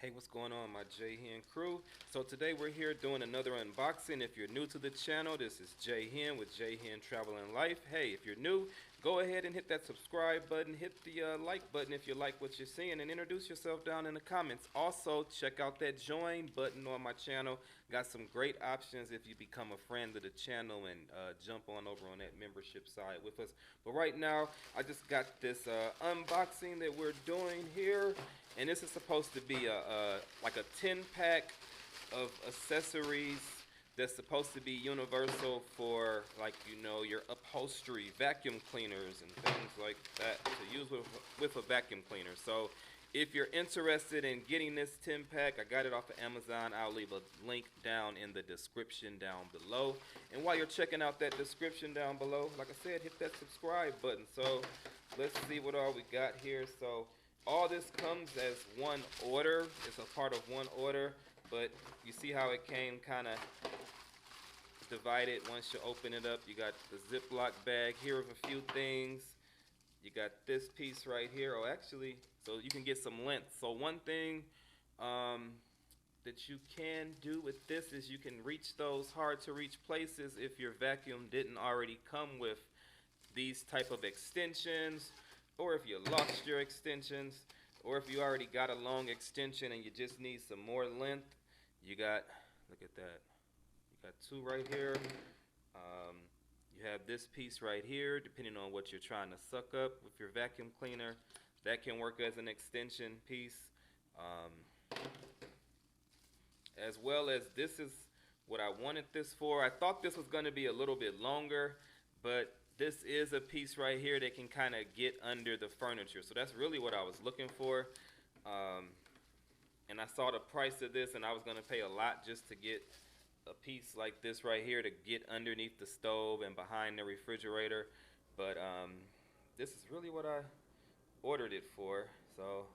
Hey, what's going on, my J-Hen crew? So today we're here doing another unboxing. If you're new to the channel, this is J-Hen with J-Hen Travel and Life. Hey, if you're new, go ahead and hit that subscribe button, hit the like button if you like what you're seeing, and introduce yourself down in the comments. Also, check out that join button on my channel. Got some great options if you become a friend of the channel and jump on over on that membership side with us. But right now, I just got this unboxing that we're doing here. And this is supposed to be like a 10-pack of accessories that's supposed to be universal for, like, your upholstery, vacuum cleaners and things like that to use with a vacuum cleaner. So if you're interested in getting this 10-pack, I got it off of Amazon. I'll leave a link down in the description down below. And while you're checking out that description down below, like I said, hit that subscribe button. So let's see what all we got here. So all this comes as one order. It's a part of one order, but you see how it came kind of divided. Once you open it up, you got the Ziploc bag here with a few things. You got this piece right here. Oh, actually, so you can get some length. So one thing that you can do with this is you can reach those hard to reach places if your vacuum didn't already come with these type of extensions, or if you lost your extensions, or if you already got a long extension and you just need some more length. You got, look at that, you got two right here. You have this piece right here, depending on what you're trying to suck up with your vacuum cleaner. That can work as an extension piece. As well as, this is what I wanted this for. I thought this was going to be a little bit longer, but this is a piece right here that can kind of get under the furniture. So that's really what I was looking for. And I saw the price of this, and I was going to pay a lot just to get a piece like this right here to get underneath the stove and behind the refrigerator. But this is really what I ordered it for. So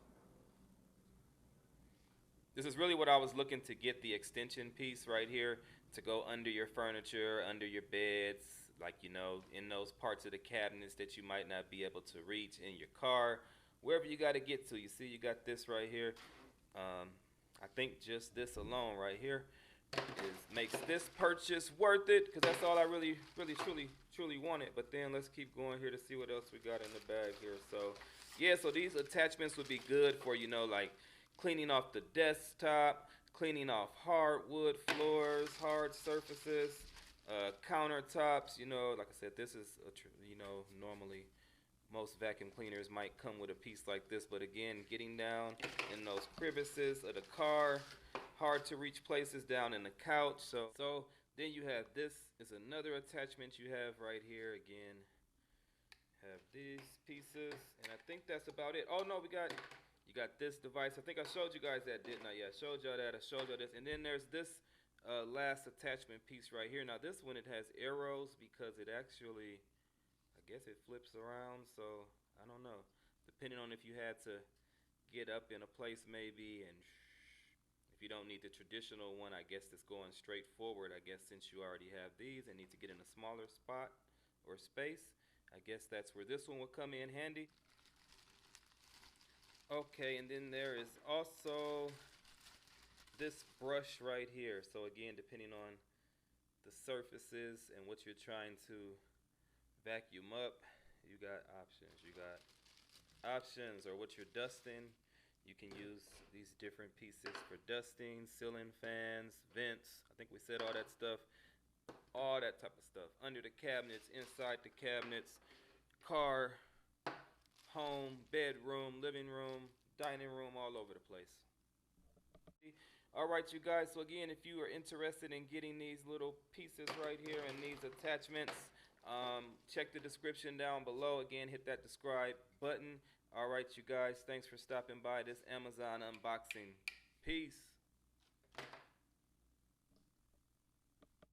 this is really what I was looking to get, the extension piece right here to go under your furniture, under your beds, like, in those parts of the cabinets that you might not be able to reach in your car, wherever you got to get to. You see, you got this right here. I think just this alone right here makes this purchase worth it, because that's all I really, truly wanted. But then let's keep going here to see what else we got in the bag here. So yeah, so these attachments would be good for, like cleaning off the desktop, cleaning off hardwood floors, hard surfaces, countertops. Like I said, this is normally most vacuum cleaners might come with a piece like this, but again, getting down in those crevices of the car, hard to reach places down in the couch. So then you have, this is another attachment you have right here. Again, have these pieces, and I think that's about it. Oh no, you got this device. I think I showed you guys that, didn't I? Yeah, I showed y'all that. I showed y'all this. And then there's this last attachment piece right here. Now this one, it has arrows because it actually, I guess it flips around. So I don't know. Depending on if you had to get up in a place maybe, and if you don't need the traditional one, I guess it's going straight forward. I guess since you already have these and need to get in a smaller spot or space, I guess that's where this one will come in handy. Okay, and then there is also this brush right here. So again, depending on the surfaces and what you're trying to vacuum up, you got options. Or what you're dusting, you can use these different pieces for dusting, ceiling fans, vents. I think we said all that stuff, all that type of stuff. Under the cabinets, inside the cabinets, car, home, bedroom, living room, dining room, all over the place. All right, you guys, so again, if you are interested in getting these little pieces right here and these attachments, check the description down below. Again, hit that subscribe button. All right, you guys, thanks for stopping by this Amazon unboxing. Peace.